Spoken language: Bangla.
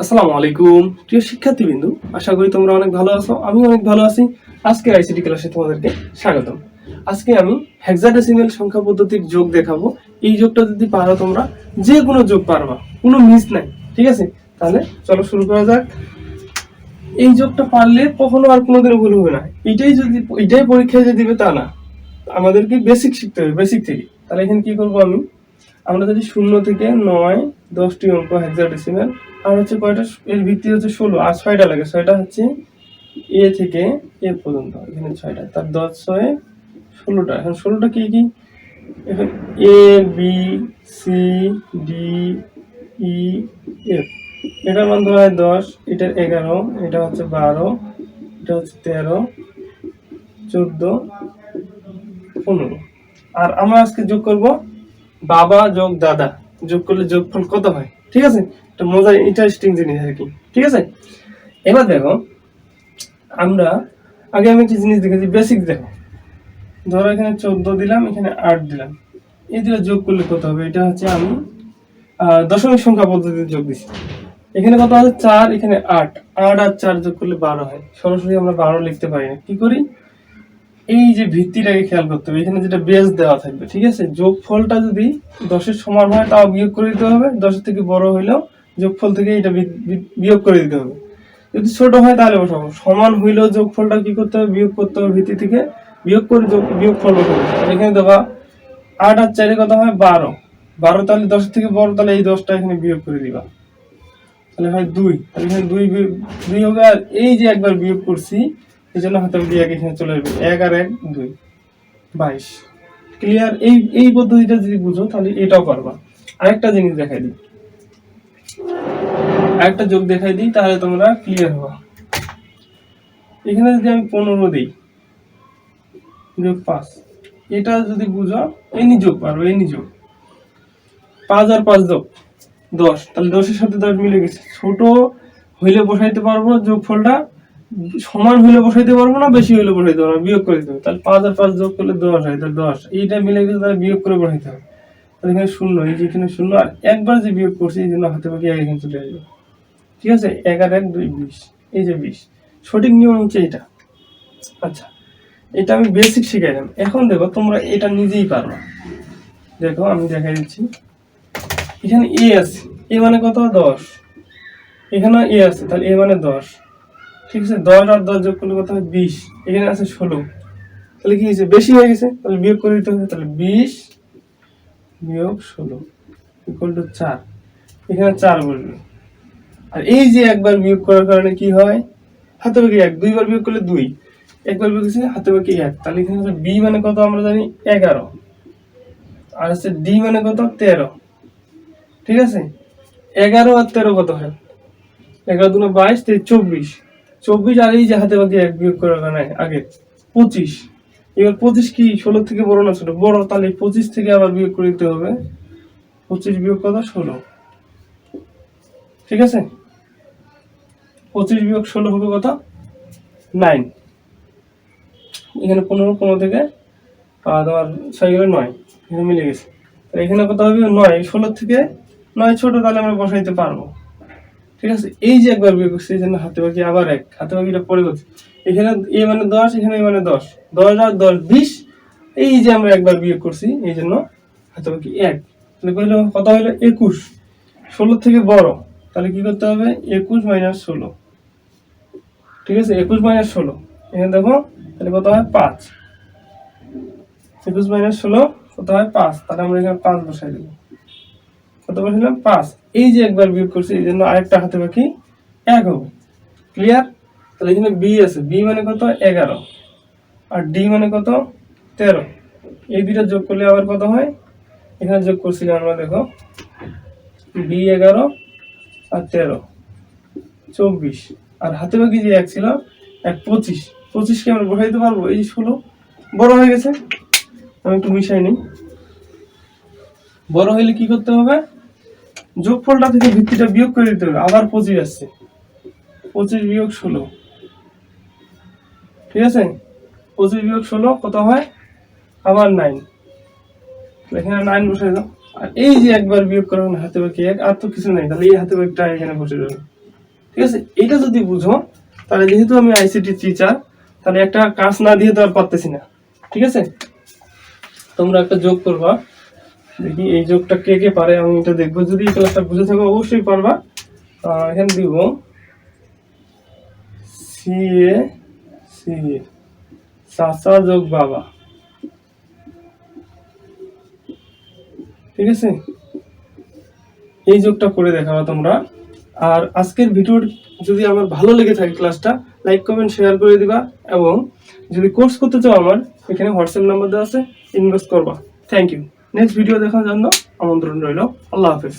আসসালামু আলাইকুম প্রিয় শিক্ষার্থীবৃন্দ, আশা করি তোমরা অনেক ভালো আছো। আমি অনেক ভালো আছি। আজকের আইসিটি ক্লাসে তোমাদেরকে স্বাগতম। আজকে আমি হেক্সাডেসিমাল সংখ্যা পদ্ধতির যোগ দেখাবো। এই যোগটা যদি পারো তোমরা যে কোনো যোগ পারবা, কোনো মিস নাই। ঠিক আছে, তাহলে চলো শুরু করা যাক। এই যোগটা পারলে কখনো আর কোনোদিনও ভুল হবে না। এটাই পরীক্ষায় যে দিবে তা না, আমাদেরকে বেসিক শিখতে হবে, বেসিক থেকে। তাহলে এখানে কি করবো আমরা যদি 0 থেকে 9 10টি অঙ্ক হেক্সাডেসিমাল, আর হচ্ছে কয়টা, এর ভিত্তি হচ্ছে 16, আর 6টা লাগে। 6টা হচ্ছে এ থেকে এ পর্যন্ত, এখানে 6টা, তার 10 6 16টা। এখন 16টা কি কি, এখন A B C D E F, এটার মান ধরা হয় 10, এটার 11, এটা হচ্ছে 12, এটা হচ্ছে 13 14 15। আর আমরা আজকে যোগ করব বাবা যোগ দাদা। যোগ করলে যোগফল কত হয়, ঠিক আছে? এটা মজার ইন্টারেস্টিং জিনিস আর কি। ঠিক আছে, এবার দেখো, আমরা আগে আমি একটা জিনিস দেখেছি, বেসিক দেখো। ধরো এখানে 14 দিলাম, এখানে 8 দিলাম, এই দুটো যোগ করলে কত হবে? এটা হচ্ছে আমি দশমিক সংখ্যা পদ্ধতিতে যোগ দিচ্ছি। এখানে কত আছে? 4, এখানে 8, 8 আর 4 যোগ করলে 12 হয়। সরাসরি আমরা 12 লিখতে পারি না, কি করি? এই যে ভিত্তিটাকে খেয়াল করতে হবে, এখানে যেটা বেস দেওয়া থাকবে, ঠিক আছে? যোগফলটা যদি 10-এর সমান হয় তাও বিয়োগ করে দিতে হবে, 10-এর থেকে বড় হইলেও যোগফল থেকে এটা বিয়োগ করে দিতে হবে। যদি ছোট হয় তাহলে বসাবো, সমান হইলেও যোগফলটা কি করতে হবে? বিয়োগ করতে হবে, ভিত্তি থেকে বিয়োগ করে বিয়োগফল বসাবো। এখানে দেখো 8 আর 4 কত হয়? 12, 12 তাহলে 10-এর থেকে বড়, তাহলে এই 10টা এখানে বিয়োগ করে দিবা, তাহলে হয় 2। তাহলে এখানে 2 হবে, আর এই যে একবার বিয়োগ করছি এই জন্য হাতে দিয়ে এখানে চলে আসবে, 1 আর 1 2, 22। ক্লিয়ার? এই পদ্ধতিটা যদি বুঝো তাহলে এটাও পারবা। আরেকটা জিনিস দেখাই দিই, আরেকটা যোগ দেখাই দিই, তাহলে তোমরা ক্লিয়ার হবা। এখানে যদি আমি 15 দিই যোগ 5, এটা যদি বুঝো এনি যোগ পারবো, এনি যোগ। 5 আর 5 যোগ 10, তাহলে 10-এর সাথে 10 মিলে গেছে। ছোট হইলে বসাইতে পারবো যোগফলটা, সমান হইলে বসাইতে পারবো না, বেশি হইলে বসাইতে পারবো না, বিয়োগ করে দিতে হবে। তাহলে 5 আর 5 যোগ করলে 10 হয়, তাহলে 10 এইটা মিলে গেছে, তাহলে বিয়োগ করে বসাইতে হবে। তাহলে এখানে 0, এই যে এখানে 0, আর একবার যে বিয়োগ করছি এই জন্য হাতে বাকি 1 এখানে চলে আসবে। ঠিক আছে, 1 আর 1 2 20, এই যে 20। সঠিক নিয়ম হচ্ছে এটা। আচ্ছা, এটা আমি বেসিক শিখাইলাম। এখন দেখো তোমরা এটা নিজেই পারবা। দেখো আমি দেখাই দিচ্ছি, এখানে এ আছে, এ মানে কত? 10। এখানে এ আছে, তাহলে এ মানে 10। ঠিক আছে, 10 আর 10 যোগ করলে কত হয়? 20। এখানে আছে 16, তাহলে কি হয়েছে? বেশি হয়ে গেছে, তাহলে বিয়োগ করে দিতে হবে। তাহলে 20 বিয়োগ 16 ইকুয়াল টু 4। এখানে 4 বলবে। আর এই যে একবার বিয়োগ করার কারণে কি হয়? হাতে বাকি 1, দুইবার বিয়োগ করলে 2, একবার বিয়োগ করছে হাতে বাকি 1। তাহলে এখানে হচ্ছে বি মানে কত আমরা জানি? 11, আর হচ্ছে ডি মানে কত? 13। ঠিক আছে, 11 আর 13 কত হয়? 11 দুগুণে 22, 24। 24 আর এই যে হাতে বাকি 1 বিয়োগ করার কারণে আগে 25। এবার 25 কি 16 থেকে বড় না ছোট? বড়, তাহলে 25 থেকে আবার বিয়োগ করে দিতে হবে। 25 বিয়োগ কত? 16। ঠিক আছে, 25 বিয়োগ 16 হবে কত? 9। এখানে 15 থেকে তোমার 6 গেলে 9, এখানে মিলে গেছে। তাহলে এখানে কত হবে? 9। 16 থেকে 9 ছোট, তাহলে আমরা বসাইতে পারবো। ঠিক আছে, এই যে একবার বিয়োগ করছি এই জন্য হাতে বাকি আবার 1, হাতে বাকিটা পরে করছি। এখানে এ মানে 10, এখানে এ মানে 10, 10 আর 10 20। এই যে আমরা একবার বিয়োগ করছি এই জন্য হাতে বাকি 1। তাহলে কইলো কত হলো? 21। 16 থেকে বড়, তাহলে কি করতে হবে? 21 মাইনাস 16। ঠিক আছে, 21 মাইনাস 16, এখানে দেখো তাহলে কত হয়? 5। 21 মাইনাস 16 কত হয়? 5। তাহলে আমরা এখানে 5 বসাই দেবো। কত বসাইলাম? 5। এই যে একবার বিয়োগ করছি এই জন্য আরেকটা হাতে বাকি 1 হবে। ক্লিয়ার? তাহলে এখানে বি আছে, বি মানে কত? 11, আর ডি মানে কত? 13। এই দুইটা যোগ করলে আবার কত হয়? এখানে যোগ করছিলাম আমরা, দেখো বি 11 আর 13 24, আর হাতে বাকি যে 1 ছিল 1 25। 25 কে আমরা বসাইতে পারবো? এই 16 বড় হয়ে গেছে, আমি একটু মিশাই নিই। বড় হইলে কি করতে হবে? যোগফলটা থেকে ভিত্তিটা বিয়োগ করে দিতে হবে। আবার 25 আসছে, 25 বিয়োগ 16। ঠিক আছে, 25 বিয়োগ 16 কত হয়? আবার 9। এখানে 9 বসাই দাও। আর এই যে একবার বিয়োগ করা হাতে বাকি 1, আর তো কিছু নাই, তাহলে এই হাতে বাকিটা এখানে বসে যাবে। ঠিক আছে? এটা যদি বুঝো তাহলে যেহেতু আমি আইসিটি টিচার, তাহলে একটা কাজ না দিয়ে তো আর পারতেছি না। ঠিক আছে, তোমরা একটা যোগ করবা, দেখি এই যোগটা কে কে পারে, আমি এটা দেখবো। যদি এই ক্লাসটা বুঝে থাকো অবশ্যই পারবা। এখানে দিব সিএ সিএ চাচা যোগ বাবা। ঠিক আছে, এই যোগটা করে দেখাবা তোমরা। আর আজকের ভিডিওর যদি আমার ভালো লেগে থাকে ক্লাসটা, লাইক কমেন্ট শেয়ার করে দিবা, এবং যদি কোর্স করতে চাও আমার এখানে হোয়াটসঅ্যাপ নাম্বার দেওয়া আছে, ইনবক্স করবা। Thank you. নেক্সট ভিডিও দেখার জন্য আমন্ত্রণ রইল। আল্লাহ হাফেজ।